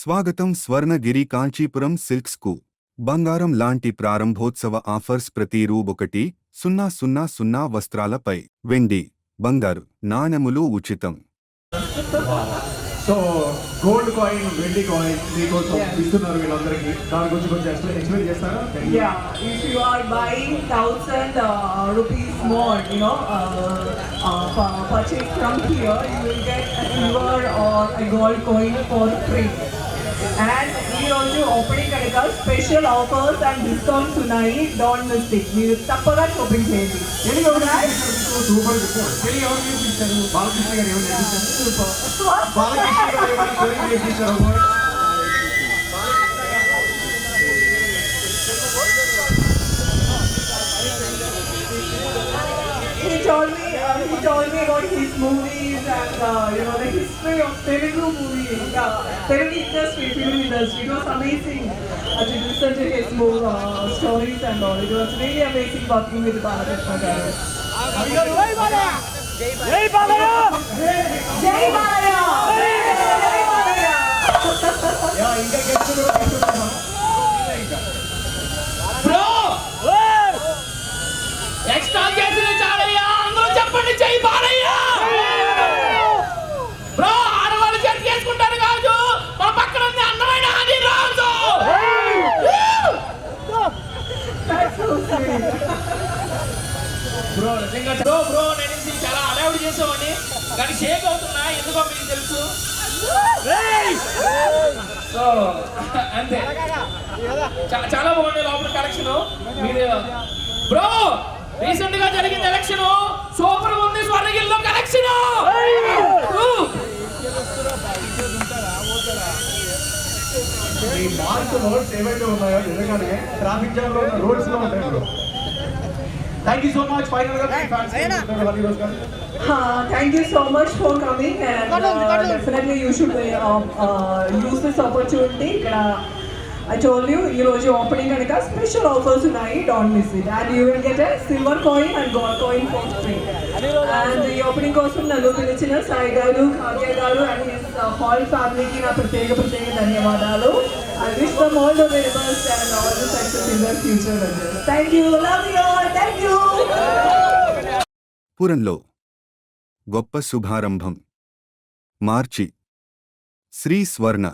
స్వాగతం స్వర్ణగిరి కాంచీపురం సిల్క్స్ కు బంగారం లాంటి ప్రారంభోత్సవ ఆఫర్స్ ప్రతి రూ. 1,000 వస్త్రాలపై వెండి బంగారు నాణెములు ఉచితం. సో గోల్డ్ కాయిన్ వెండి కాయిన్ మీకోసం ఇస్తున్నారు వీళ్ళందరికీ. దాని గురించి కొంచెం ఎక్స్ప్లెయిన్ చేస్తారా? If you are buying 1,000 rupees more, purchase from here, you will get a silver or a gold coin for free. And ఈ రోజు ఓపెనింగ్ కనుక స్పెషల్ ఆఫర్స్ అండ్ డిస్కౌంట్స్ ఉన్నాయి. Don't miss it. మీరు తప్పగా షాపింగ్ చేయండి. Super Balakrishna గారు ఏమైనా నేర్పించారు? బాలకృష్ణ గారు ఏమైనా నేర్పించారు? He told me about his movies and the history of Telugu movies, Telugu industry, film industry. It was amazing to listen to his stories and all. It was really amazing working with Balakrishna garu. Jai Balaya! Jai Balaya! Jai Balaya! Jai Balaya! ఇంకా గెలుచుకున్నాం. Bro extra చేసిన చాలయ్య అందరూ చెప్పండి జై Balayya. Bro ఆడవాళ్ళు చెట్టు చేసుకుంటారు కాదు, మన పక్కన ఉంది అందమైన honey Raju. That's so sweet. Bro నిజంగా బ్రో నేను ఇది చాలా అడావిడి చేసామని కానీ షేక్ అవుతున్నా, ఎందుకో మీకు తెలుసు. సో అంతే, చాలా బాగుంది లోపల కలెక్షన్. మీరు బ్రో రీసెంట్ గా జరిగిన ఎలక్షన్ సూపర్ ఉంది. స్వర్ణగిరిలో కలెక్షన్ ఈ మార్క్ రోడ్స్ ఏవైతే ఉన్నాయో నిజంగానే ట్రాఫిక్ జామ్ లో ఉన్న రోడ్స్ లో ఉంటాయి bro. Thank you so much. Final గా హనీ రోజ్ గారు Thank you so much for coming, and definitely you should use this opportunity. I told you, ఈ రోజు ఓపెనింగ్ కనుక స్పెషల్ ఆఫర్స్ ఉన్నాయి. Don't miss it. And you will get a silver coin and gold coin for free. And ఈ opening కోసం నన్ను పిలిచిన సాయి గారు, కావ్య గారు అండ్ హిస్ హాల్ ఫ్యామిలీకి నా ప్రత్యేక ధన్యవాదాలు. I wish them all the very best and all the success in their future. Thank you. Love you all. Thank you. పురంలో గొప్ప శుభారంభం. మార్చి శ్రీ స్వర్ణ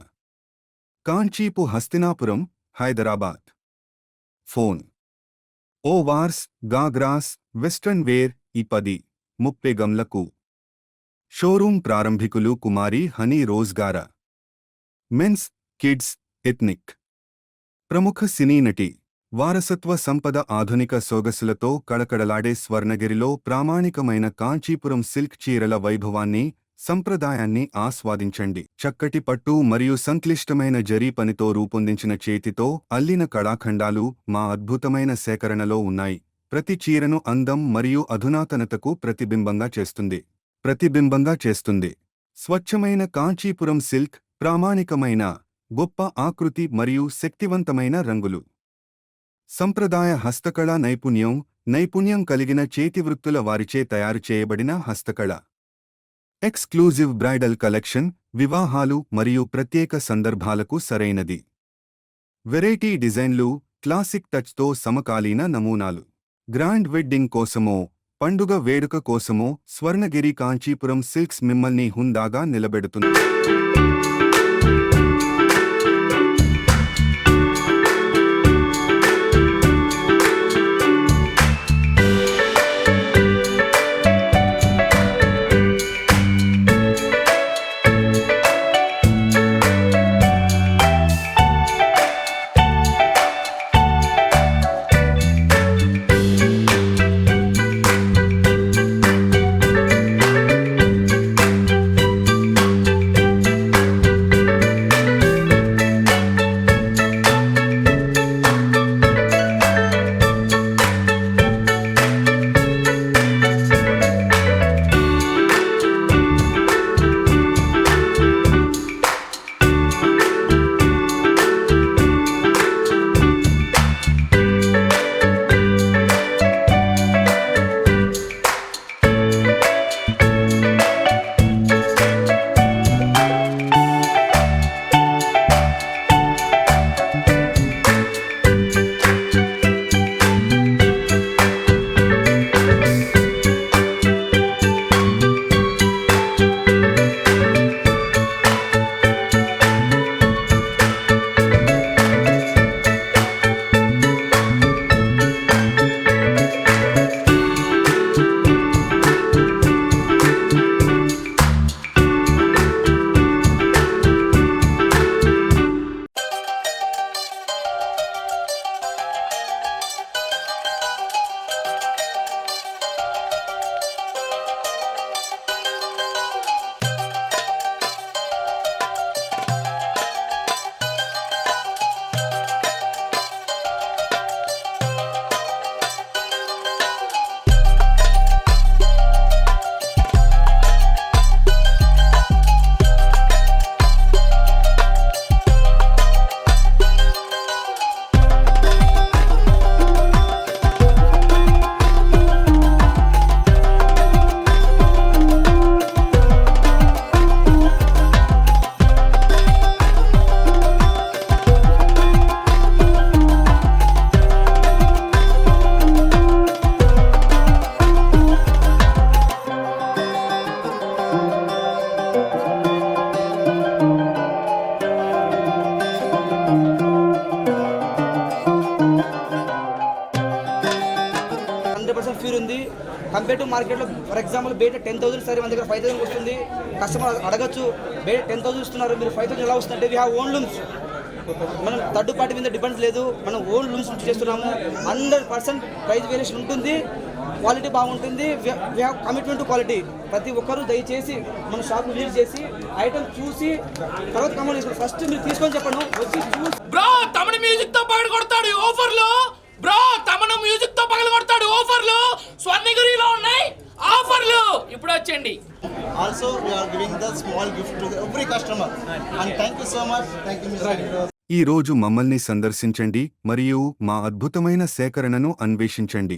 కాంచీపు హస్తినాపురం హైదరాబాద్. ఫోన్ ఓ వార్స్ గాగ్రాస్ వెస్టర్న్ వేర్ ఈ 10-30 గంలకు. షోరూం ప్రారంభికులు కుమారి హనీ రోజ్ గారా. Men's kids ethnic. ప్రముఖ సినీ నటి. వారసత్వ సంపద ఆధునిక సొగసులతో కళకళలాడే స్వర్ణగిరిలో ప్రామాణికమైన కాంచీపురం సిల్క్ చీరల వైభవాన్ని, సంప్రదాయాన్ని ఆస్వాదించండి. చక్కటి పట్టు మరియు సంక్లిష్టమైన జరీ పనితో రూపొందించిన చేతితో అల్లిన కళాఖండాలు మా అద్భుతమైన సేకరణలో ఉన్నాయి. ప్రతి చీరను అందం మరియు అధునాతనతకు ప్రతిబింబంగా చేస్తుంది. స్వచ్ఛమైన కాంచీపురం సిల్క్, ప్రామాణికమైన గొప్ప ఆకృతి మరియు శక్తివంతమైన రంగులు. సంప్రదాయ హస్తకళా నైపుణ్యం కలిగిన చేతివృత్తుల వారిచే తయారు చేయబడిన హస్తకళ. ఎక్స్క్లూజివ్ బ్రైడల్ కలెక్షన్, వివాహాలు మరియు ప్రత్యేక సందర్భాలకు సరైనది. వెరైటీ డిజైన్లు, క్లాసిక్ టచ్తో సమకాలీన నమూనాలు. గ్రాండ్ వెడ్డింగ్ కోసమో, పండుగ వేడుక కోసమో స్వర్ణగిరి కాంచీపురం సిల్క్స్ మిమ్మల్ని హుందాగా నిలబెడుతుంది. కంపేర్ టు మార్కెట్లో ఫర్ ఎగ్జాంపుల్ బయట 10,000 సరే మన దగ్గర 5,000 వస్తుంది. కస్టమర్ అడగచ్చు బయట 10,000 ఇస్తున్నారు మీరు 5,000 ఎలా వస్తుందంటే వీ హ్యావ్ ఓన్ లూమ్స్. మనం థర్డ్ పార్టీ మీద డిపెండ్స్ లేదు, మనం ఓన్ లూమ్స్ చేస్తున్నాము. 100% ప్రైస్ వేరియేషన్ ఉంటుంది, క్వాలిటీ బాగుంటుంది. We have commitment to quality. ప్రతి ఒక్కరూ దయచేసి మన షాప్ విజిట్ చేసి ఐటమ్ చూసి తర్వాత కమెంట్ చేసుకోండి. ఫస్ట్ మీరు తీసుకొని చెప్పండి, వచ్చి చూసి బ్రో తమను మ్యూజిక్ తో పగల కొడతాడు ఆఫర్లు. బ్రో తమను మ్యూజిక్ తో పగల కొడతాడు ఆఫర్లు. స్వర్ణగిరిలో ఉన్నాయి ఆఫర్లు, ఇప్పుడు వచ్చండి. Also, we are giving the small gift to every customer. And thank you so much. Thank you, Mr. Hero. ఈ రోజు మమ్మల్ని సందర్శించండి మరియు మా అద్భుతమైన సేకరణను అన్వేషించండి.